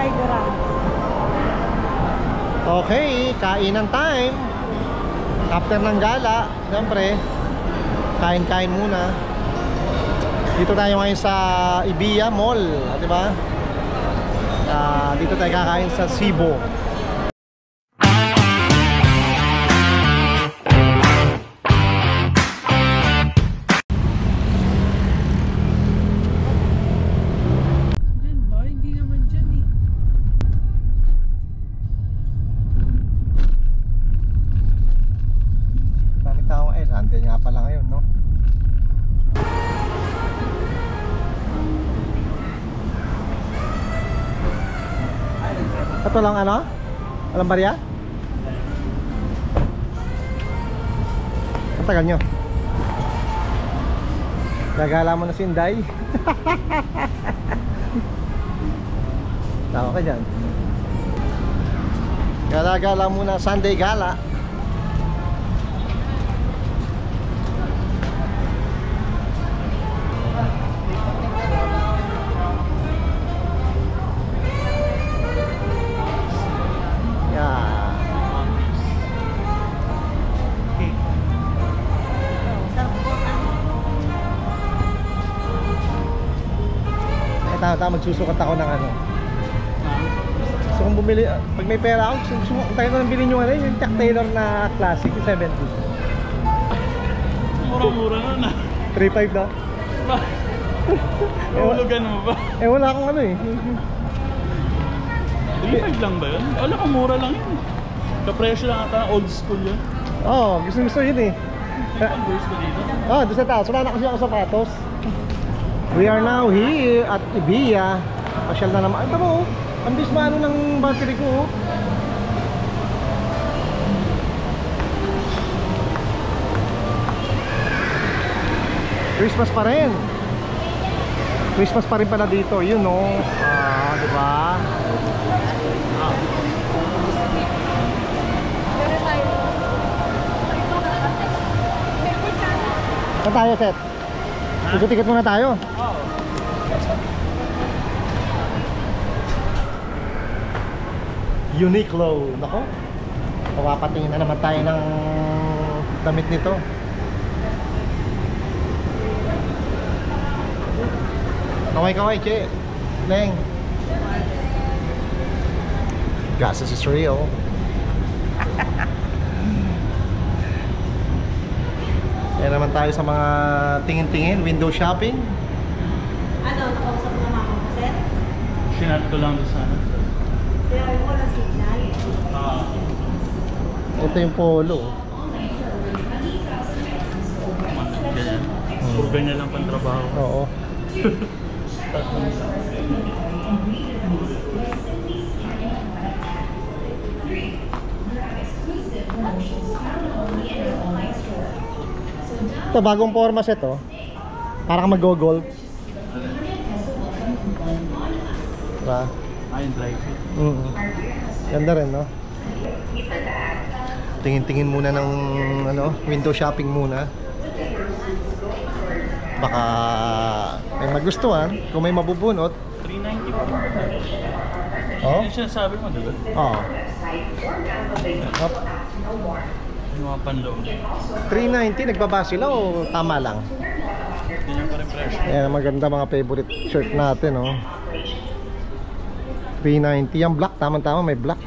Tigerang. Okay, kainan time. After ng gala, siyempre kain-kain muna. Dito tayo ngayon sa Ibiya Mall, di ba? Dito tayo kakain sa Cebu. Sunday nga pala ngayon, no? Ito lang ano? Alam ba riya? Ang tagal nyo. Gagala mo na si Inday. Tama ka dyan. Gala-gala muna, Sunday gala. Magsusukat ako ng ano. Gusto kong bumili, pag may pera ako, gusto tayo ko nang bilhin yung ano, yung Chuck Taylor na classic, yung 70. Mura-mura na. 3.5 na. Mahulugan mo ba? Eh wala akong ano eh. 3.5 lang ba yun? Wala kang mura lang yun. Kapresyo lang ata, old school yun. Oo, gusto yun eh. Converse ko dito? Oo, doon sa taas, wala na kasi ako sapatos. We are now here at Ibiya. Pasyal na naman. Ito mo, ang bismano ng battery ko. Christmas pa rin. Christmas pa rin pala dito, yun no. Diba? Saan tayo, Seth? Ikot-ikot muna tayo. Uniqlo. Nako, papapatingin na naman tayo ng damit nito. Kaway-kaway, Che Leng. Gases is real. Yan naman tayo sa mga tingin-tingin, window shopping. Ano, nakausap mo naman ako, sir? Sinat ko lang doon sana. Kaya mo na signal. Ito yung polo. Ganyan. Puro ganyan lang pang trabaho. Oo. Ito, bagong forma set oh. Para kang mag-go-golf. Diba? Ayun, drive it. Ganda rin, no? Tingin-tingin muna ng ano, window shopping muna. Baka may magustuhan, kung may mabubunot. 390 po. Oh? Yung sinasabi mo, diba? Oo. Yung mga panloob. 390, nagbaba sila o tama lang? Ganyan pa rin presyo. Ayan, maganda mga favorite shirt natin, oh. 390, yung black, tama-tama may black.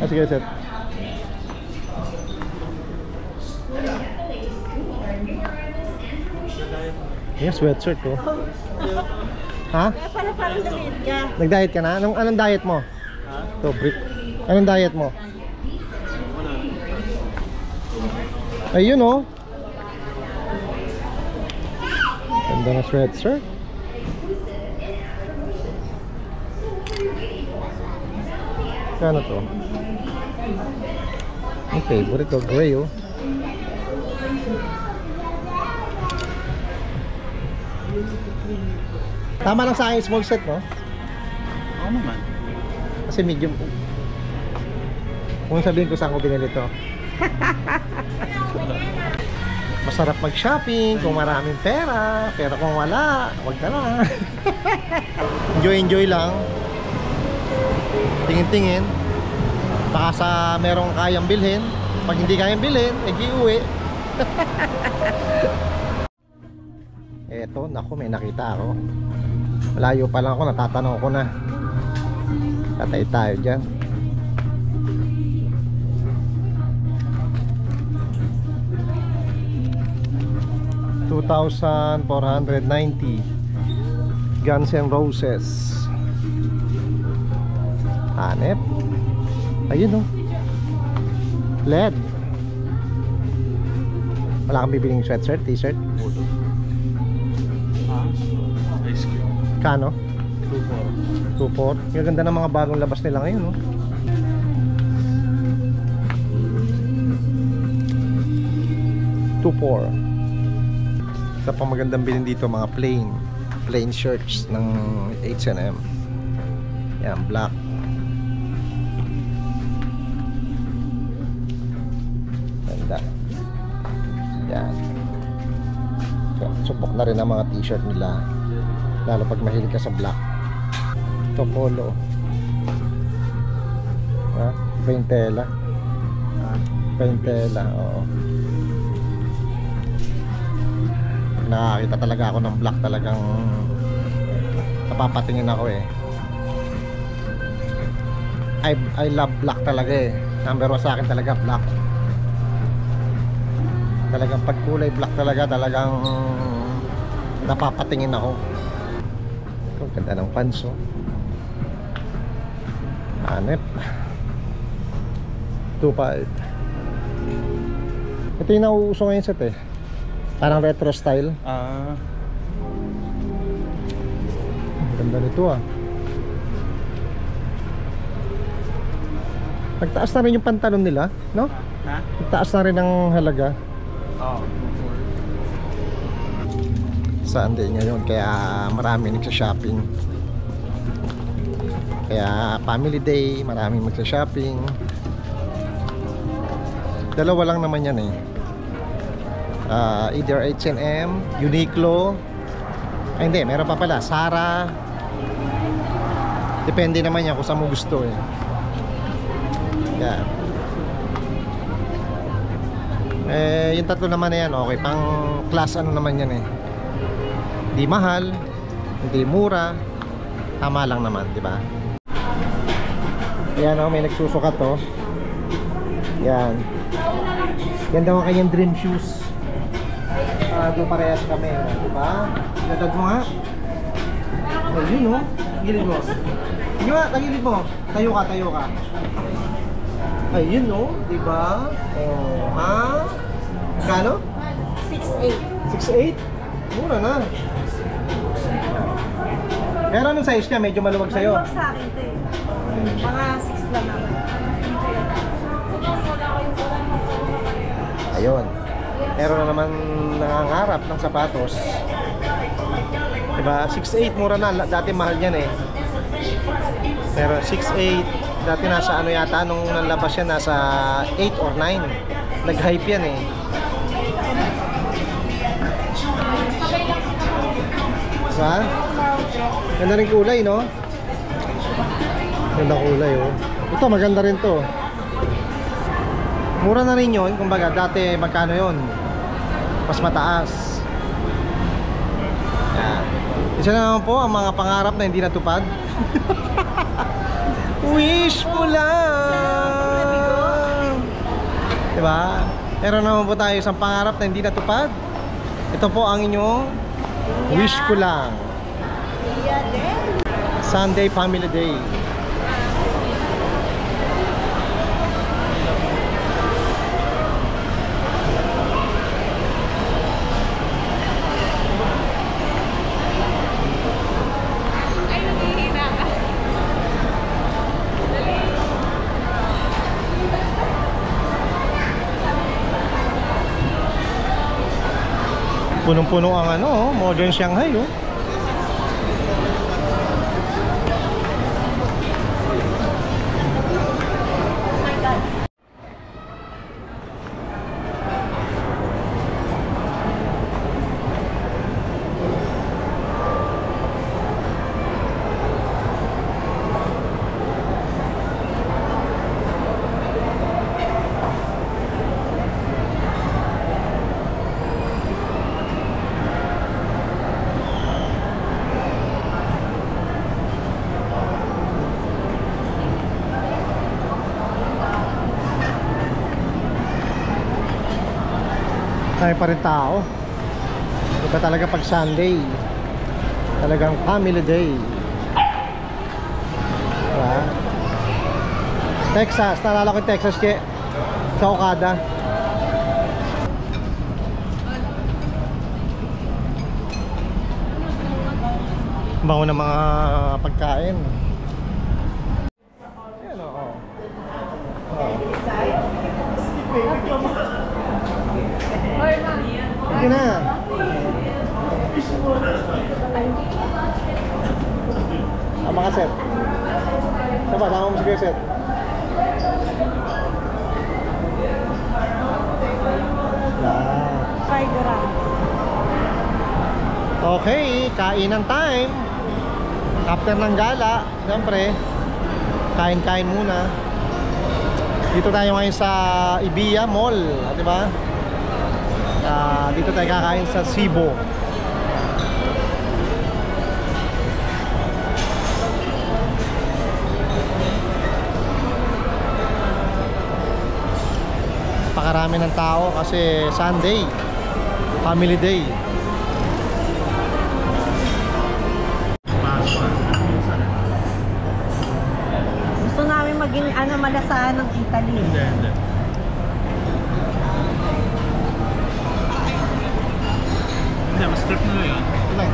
Sige, Seth. Yung sweatshirt ko. Ha? Kaya pala parang damit ka. Nag-diet ka na? Anong diet mo? Ha? To, brick. Anong diet mo? Ayun oh. Ganda na sweatshirt. Kano to? Ang favorite ko, gray oh. Tama lang sa akin small set, no? Oo naman. Kasi medium. Kung sabihin ko saan ko binili to. Masarap mag-shopping kung maraming pera. Pero kung wala, wag na lang. Enjoy lang. Tingin-tingin. Baka sa merong kayang bilhin. Pag hindi kayang bilhin, uwi. Eto, naku, may nakita ako. Malayo pa lang ako, natatanong ko na. Tatay tayo dyan. $2,490 Guns N' Roses. Hanep. Ayun oh, LED. Wala kang bibiling sweatshirt, t-shirt? Ice cream. Kano? 2-4. 2.4. Yung ganda ng mga bagong labas nila ngayon, no? Isa pang magandang bilhin dito, mga plain shirts ng H&M. Yan, black. Ganda. Yan. Subok na rin ang mga t-shirt nila, lalo pag mahilig ka sa black. Ito polo. Ha? Iba yung tela. Iba yung tela, oo. Nakakita talaga ako ng black, talagang napapatingin ako eh. I love black talaga eh. Number 1 sa akin talaga black. Talagang pag kulay black talaga, talagang napapatingin ako. Ito, ganda ng pants oh. Hanep. 2.5. Ito yung nauuso ngayon set eh. Parang retro style. Ganda nito ah. Nagtaas na rin yung pantalon nila, no? Ha? Nagtaas na rin ang halaga. Oo. Sunday ngayon, kaya marami nagsa-shopping. Kaya family day, maraming magsa-shopping. Dalawa lang naman yan eh. Either H&M, Uniqlo. Ay hindi, meron pa pala Zara. Depende naman yan kung saan mo gusto eh. Yan. Yung tatlo naman na yan, okay, pang class ano naman yan eh. Hindi mahal, hindi mura, tama lang naman, di ba? Ayan oh, may nagsusukat oh. Yan. Yan daw ang kanyang dream shoes. Doon parehas kami, di ba? Gatad mo nga. Ayun oh, gilid mo. Sige nga, tagilid mo. Tayo ka, tayo ka. Ayun oh, di ba? Oh, ha? Kano? 6'8". 6'8"? Mura na. Pero anong size niya? Medyo maluwag sa'yo. Maluwag sa akin ito eh. Mga 6 lang naman. Ayun. Meron na naman nangangarap ng sapatos. Diba? 6'8", mura na. Dati mahal yan eh. Pero 6'8", dati nasa ano yata, nung nalabas yan, nasa 8 or 9. Nag-hype yan eh. Diba? Ganda rin kulay, no? Ganda kulay, oh. Ito, maganda rin to. Mura na rin yun. Kumbaga, dati magkano yun? Mas mataas. Yan. Isa na naman po ang mga pangarap na hindi natupad. Wish mo lang. Diba? Meron naman po tayo isang pangarap na hindi natupad. Ito po ang inyong wish ko lang. Sunday Family Day. Punong-puno ang ano, modern Shanghai oh. Ay pa rin tao. Iba talaga pag Sunday. Talagang family day. Diba? Texas, naalala ko yung Texas sa Okada. Bango ng mga pagkain. Ayan o. Sige na. Mga set. Saba, sama mo sige set. Fried ram. Okay, kainan time. After ng gala, siyempre, kain-kain muna. Dito tayo ngayon sa Ibiya Mall, di ba? Dito tayo kakain sa Cebu. Pakarami ng tao kasi Sunday, family day. Gusto namin maging malasahan ng Italy. Hindi. Hindi, mas trip na yun. Ilan?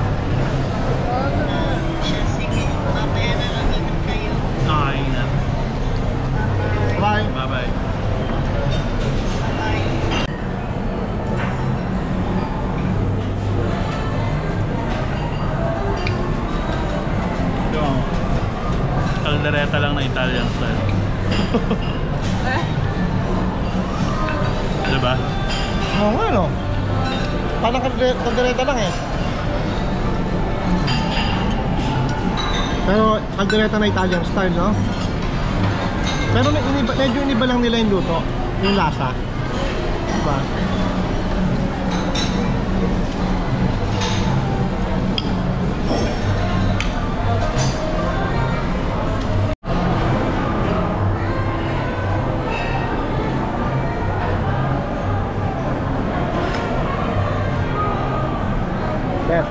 Okay na. Bye. Bye-bye. Yung kaldereta lang na Italian style. Diba? Oo nga no. Parang kaldereta lang eh. Pero kaldereta na Italian style, no? Pero medyo iniba lang nila yung luto, yung lasa. Diba? Beth.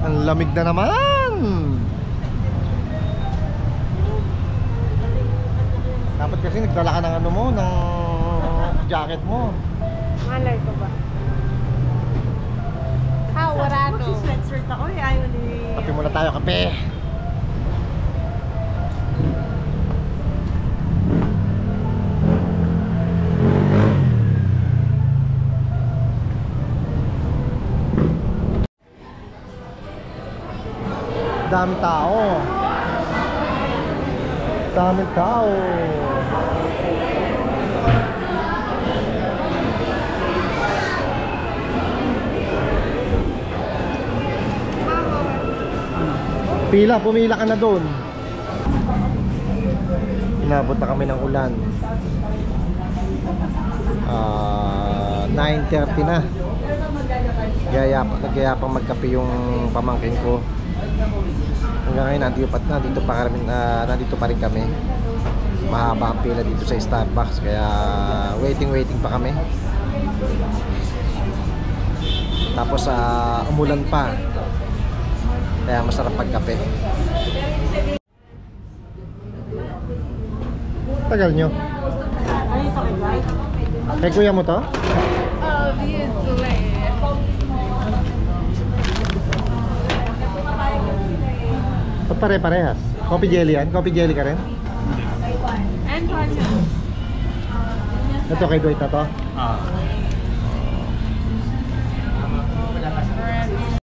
Ang lamig na naman. Dapat kasi nagdala ka ng ano mo, ng jacket mo. Malay ko ba? Wala no. Mag-sweatshirt ako eh. Ayaw ni... Kape muna tayo, kape. Dami tao. Dami tao. Pumila ka na doon. Inabot na kami ng ulan. 9:30 na. Nagayapang magkape yung pamangkin ko. Hanggang ngayon nandito pa rin kami. Mahaba ang pila dito sa Starbucks, kaya waiting pa kami. Tapos umulan pa, kaya masarap pagkape. Tagal nyo. Ano yung sakit ba? Kay kuya mo to? Obviously. Ba't pare-parehas? Coffee jelly yan? Coffee jelly ka rin? And Pacho. Ito kay Dwight na to? Ah.